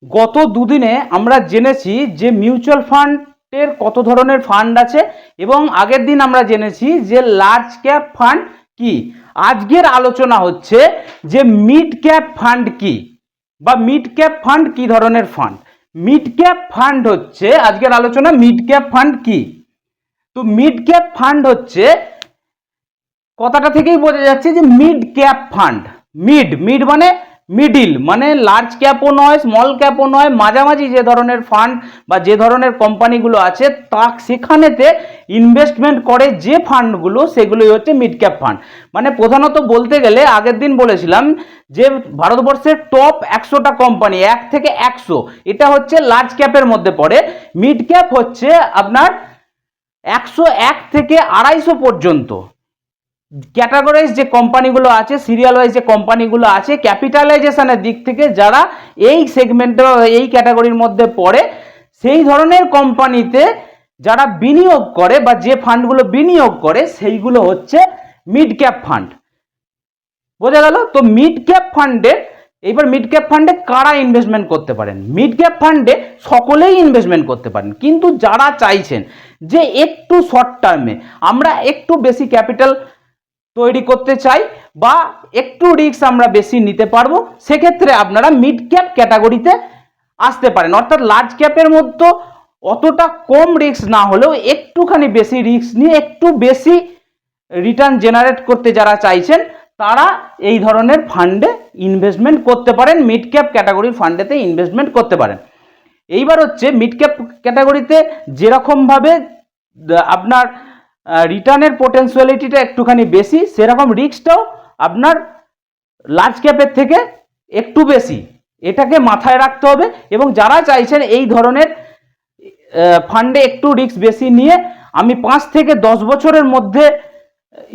গত দুদিনে আমরা জেনেছি যে মিউচুয়াল ফান্ডের কত ধরনের ফান্ড আছে এবং আগের দিন আমরা জেনেছি যে লার্জ ক্যাপ ফান্ড কি। আজকের আলোচনা হচ্ছে যে মিড ক্যাপ ফান্ড কি বা মিড ক্যাপ ফান্ড কি ধরনের ফান্ড। মিড ক্যাপ ফান্ড হচ্ছে আজকের আলোচনা। মিড ক্যাপ ফান্ড কি? তো মিড ক্যাপ ফান্ড হচ্ছে, কথাটা থেকেই বোঝা যাচ্ছে যে মিড ক্যাপ ফান্ড। মিড মানে মিডিল, মানে লার্জ ক্যাপও নয় স্মল ক্যাপও নয়, মাঝামাঝি যে ধরনের ফান্ড বা যে ধরনের কোম্পানিগুলো আছে তা সেখানেতে ইনভেস্টমেন্ট করে যে ফান্ডগুলো, সেগুলোই হচ্ছে মিড ক্যাপ ফান্ড। মানে প্রধানত বলতে গেলে আগের দিন বলেছিলাম যে ভারতবর্ষের টপ 100টা কোম্পানি 1 থেকে 100, এটা হচ্ছে লার্জ ক্যাপের মধ্যে পড়ে। মিড ক্যাপ হচ্ছে আপনার 101 থেকে 250 পর্যন্ত। ক্যাটাগরাইজ যে কোম্পানিগুলো আছে, সিরিয়াল ওয়াইজ যে কোম্পানিগুলো আছে, ক্যাপিটালাইজেশনের দিক থেকে যারা এই সেগমেন্টে এই ক্যাটাগরির মধ্যে পড়ে, সেই ধরনের কোম্পানিতে যারা বিনিয়োগ করে বা যে ফান্ডগুলো বিনিয়োগ করে সেইগুলো হচ্ছে মিড ক্যাপ ফান্ড। বোঝা গেল? তো মিড ক্যাপ ফান্ডে, এইবার মিড ক্যাপ ফান্ডে কারা ইনভেস্টমেন্ট করতে পারেন? মিড ক্যাপ ফান্ডে সকলেই ইনভেস্টমেন্ট করতে পারেন, কিন্তু যারা চাইছেন যে একটু শর্ট টার্মে আমরা একটু বেশি ক্যাপিটাল তৈরি করতে চাই বা একটু রিস্ক আমরা বেশি নিতে পারবো, সেক্ষেত্রে আপনারা মিড ক্যাপ ক্যাটাগরিতে আসতে পারেন। অর্থাৎ লার্জ ক্যাপের মধ্যে অতটা কম রিস্ক না হলেও একটুখানি বেশি রিস্ক নিয়ে একটু বেশি রিটার্ন জেনারেট করতে যারা চাইছেন তারা এই ধরনের ফান্ডে ইনভেস্টমেন্ট করতে পারেন, মিড ক্যাপ ক্যাটাগরির ফান্ডেতে ইনভেস্টমেন্ট করতে পারেন। এইবার হচ্ছে মিড ক্যাপ ক্যাটাগরিতে যেরকমভাবে আপনার রিটার্নের পোটেনশিয়ালিটিটা একটুখানি বেশি, সেরকম রিস্কটাও আপনার লার্জ ক্যাপের থেকে একটু বেশি, এটাকে মাথায় রাখতে হবে। এবং যারা চাইছেন এই ধরনের ফান্ডে একটু রিস্ক বেশি নিয়ে আমি 5 থেকে 10 বছরের মধ্যে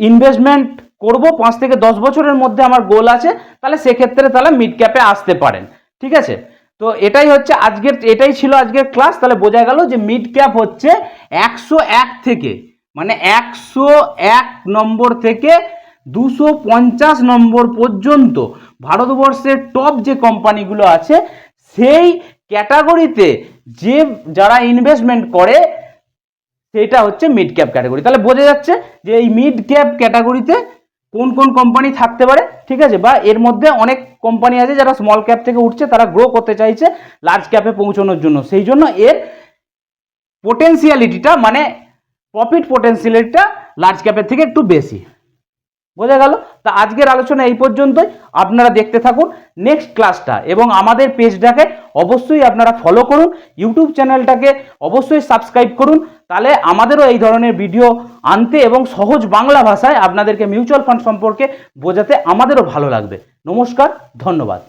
ইনভেস্টমেন্ট করব, 5 থেকে 10 বছরের মধ্যে আমার গোল আছে, তাহলে সেক্ষেত্রে তাহলে মিড ক্যাপে আসতে পারেন। ঠিক আছে? তো এটাই ছিল আজকের ক্লাস। তাহলে বোঝা গেল যে মিড ক্যাপ হচ্ছে 101 থেকে, মানে 101 নম্বর থেকে 250 নম্বর পর্যন্ত ভারতবর্ষের টপ যে কোম্পানিগুলো আছে সেই ক্যাটাগরিতে যারা ইনভেস্টমেন্ট করে সেটা হচ্ছে মিড ক্যাপ ক্যাটাগরি। তাহলে বোঝা যাচ্ছে যে এই মিড ক্যাপ ক্যাটাগরিতে কোন কোন কোম্পানি থাকতে পারে। ঠিক আছে? বা এর মধ্যে অনেক কোম্পানি আছে যারা স্মল ক্যাপ থেকে উঠছে, তারা গ্রো করতে চাইছে লার্জ ক্যাপে পৌঁছানোর জন্য, সেই জন্য এর পোটেনশিয়ালিটিটা মানে প্রফিট পোটেনশিয়ালিটিটা লার্জ ক্যাপের থেকে একটু বেশি। বোঝা গেল? তা আজকের আলোচনা এই পর্যন্তই। আপনারা দেখতে থাকুন নেক্সট ক্লাসটা এবং আমাদের পেজটাকে অবশ্যই আপনারা ফলো করুন, ইউটিউব চ্যানেলটাকে অবশ্যই সাবস্ক্রাইব করুন, তাহলে আমাদেরও এই ধরনের ভিডিও আনতে এবং সহজ বাংলা ভাষায় আপনাদেরকে মিউচুয়াল ফান্ড সম্পর্কে বোঝাতে আমাদেরও ভালো লাগবে। নমস্কার, ধন্যবাদ।